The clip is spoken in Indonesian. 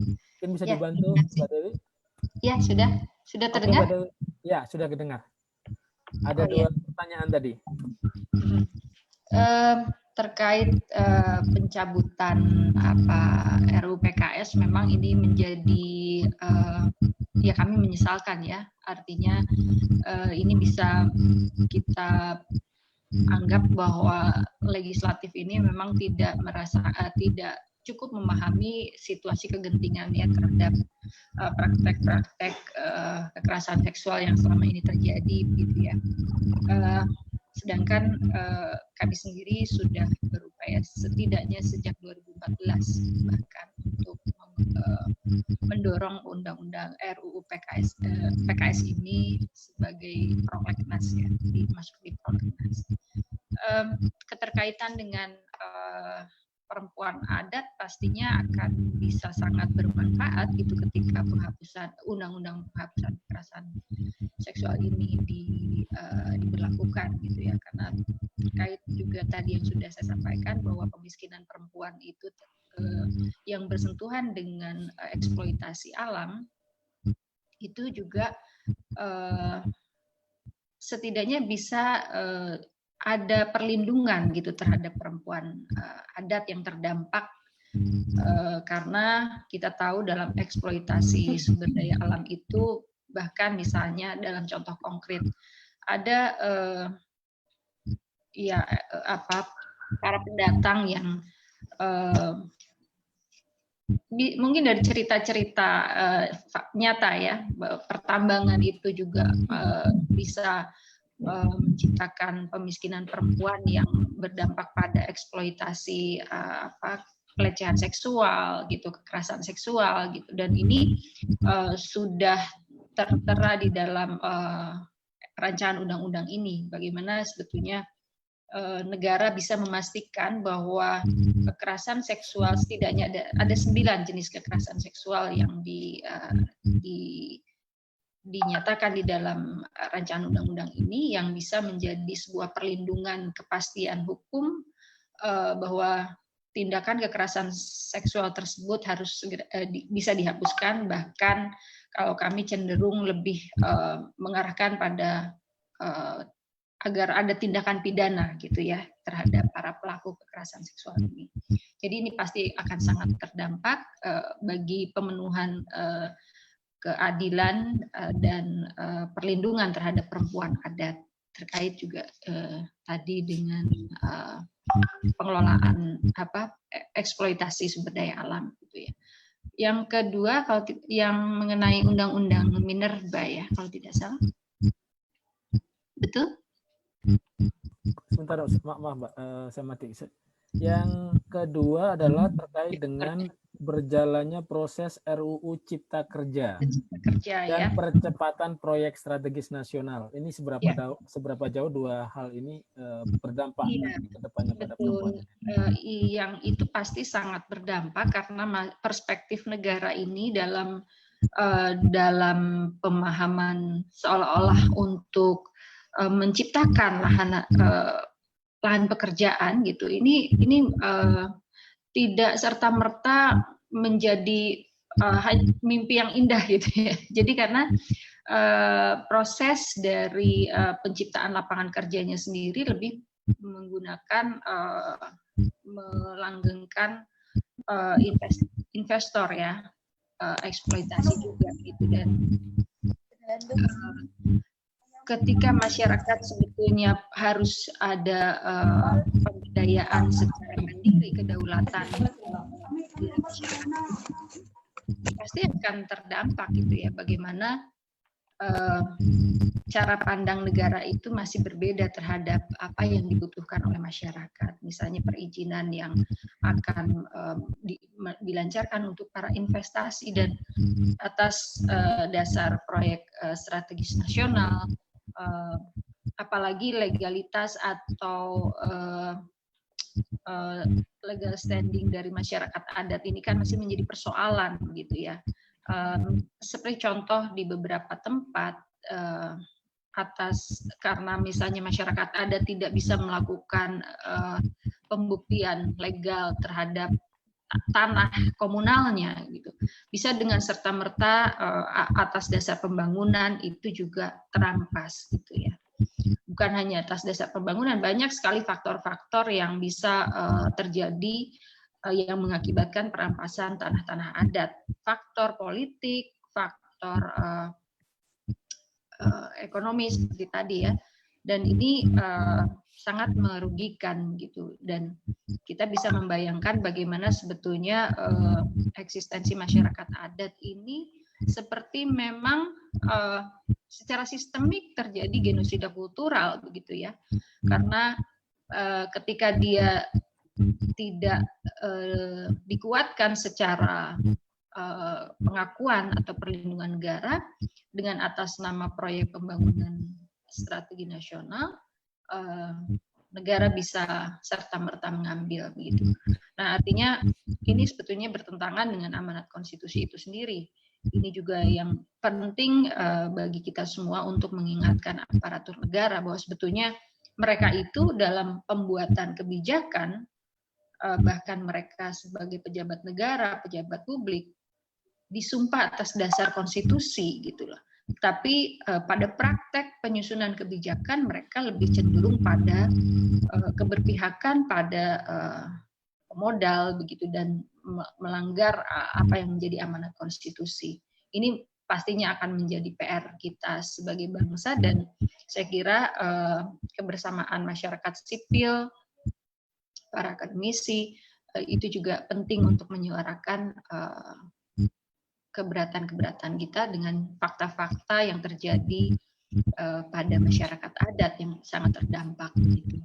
Mungkin bisa Ya, dibantu, terima kasih. Mbak Dewi? Ya, sudah Oke, terdengar? Mbak Dewi. Ya, sudah kedengar. Ada Oh ya. 2 pertanyaan tadi. Terkait pencabutan RUU PKS, memang ini menjadi ya kami menyesalkan ya. Artinya ini bisa kita anggap bahwa legislatif ini memang tidak tidak cukup memahami situasi kegentingannya terhadap praktek-praktek kekerasan seksual yang selama ini terjadi, gitu ya. Sedangkan kami sendiri sudah berupaya setidaknya sejak 2014 bahkan untuk mendorong undang-undang RUU PKS ini sebagai prolegnas ya, masuk di prolegnas. Keterkaitan dengan perempuan adat pastinya akan bisa sangat bermanfaat gitu ketika penghapusan undang-undang penghapusan kekerasan seksual ini diberlakukan gitu ya, karena terkait juga tadi yang sudah saya sampaikan bahwa pemiskinan perempuan itu yang bersentuhan dengan eksploitasi alam itu juga setidaknya bisa ada perlindungan gitu terhadap perempuan adat yang terdampak karena kita tahu dalam eksploitasi sumber daya alam itu, bahkan misalnya dalam contoh konkret ada para pendatang yang mungkin dari cerita-cerita nyata ya, pertambangan itu juga bisa menciptakan pemiskinan perempuan yang berdampak pada eksploitasi pelecehan seksual gitu, kekerasan seksual gitu, dan ini sudah tertera di dalam rancangan undang-undang ini. Bagaimana sebetulnya negara bisa memastikan bahwa kekerasan seksual, setidaknya ada 9 jenis kekerasan seksual yang dinyatakan di dalam rancangan undang-undang ini, yang bisa menjadi sebuah perlindungan kepastian hukum bahwa tindakan kekerasan seksual tersebut harus bisa dihapuskan, bahkan kalau kami cenderung lebih mengarahkan pada agar ada tindakan pidana gitu ya terhadap para pelaku kekerasan seksual ini. Jadi ini pasti akan sangat terdampak bagi pemenuhan keadilan dan perlindungan terhadap perempuan adat, terkait juga tadi dengan pengelolaan eksploitasi sumber daya alam gitu ya. Yang kedua, kalau yang mengenai undang-undang Minerba ya, kalau tidak salah, betul? Sebentar, maaf Mbak, saya mati. Yang kedua adalah terkait dengan berjalannya proses RUU Cipta Kerja dan percepatan proyek strategis nasional. Ini seberapa jauh 2 hal ini berdampak nanti ke depannya pada perempuan? Yang itu pasti sangat berdampak karena perspektif negara ini dalam pemahaman seolah-olah untuk menciptakan lahan pekerjaan gitu. Ini tidak serta-merta menjadi mimpi yang indah gitu ya. Jadi karena proses dari penciptaan lapangan kerjanya sendiri lebih menggunakan melanggengkan investor ya, eksploitasi juga gitu, dan ketika masyarakat sebetulnya harus ada pemberdayaan secara mandiri, kedaulatan masyarakat pasti akan terdampak gitu ya. Bagaimana cara pandang negara itu masih berbeda terhadap apa yang dibutuhkan oleh masyarakat. Misalnya perizinan yang akan dilancarkan untuk para investasi dan atas dasar proyek strategis nasional, apalagi legalitas atau legal standing dari masyarakat adat ini kan masih menjadi persoalan gitu ya. Seperti contoh di beberapa tempat karena misalnya masyarakat adat tidak bisa melakukan pembuktian legal terhadap tanah komunalnya gitu. Bisa dengan serta-merta atas dasar pembangunan itu juga terampas gitu ya. Bukan hanya atas dasar pembangunan, banyak sekali faktor-faktor yang bisa terjadi yang mengakibatkan perampasan tanah-tanah adat. Faktor politik, faktor ekonomi seperti tadi ya. Dan ini sangat merugikan gitu, dan kita bisa membayangkan bagaimana sebetulnya eksistensi masyarakat adat ini seperti memang secara sistemik terjadi genosida kultural begitu ya, karena ketika dia tidak dikuatkan secara pengakuan atau perlindungan negara dengan atas nama proyek pembangunan strategi nasional, negara bisa serta-merta mengambil begitu. Nah, artinya ini sebetulnya bertentangan dengan amanat konstitusi itu sendiri. Ini juga yang penting bagi kita semua untuk mengingatkan aparatur negara bahwa sebetulnya mereka itu dalam pembuatan kebijakan, bahkan mereka sebagai pejabat negara, pejabat publik, disumpah atas dasar konstitusi gitu loh. Tapi pada praktek penyusunan kebijakan mereka lebih cenderung pada keberpihakan pada modal begitu, dan melanggar apa yang menjadi amanat konstitusi. Ini pastinya akan menjadi PR kita sebagai bangsa, dan saya kira kebersamaan masyarakat sipil, para akademisi itu juga penting untuk menyuarakan keberatan-keberatan kita dengan fakta-fakta yang terjadi pada masyarakat adat yang sangat terdampak gitu.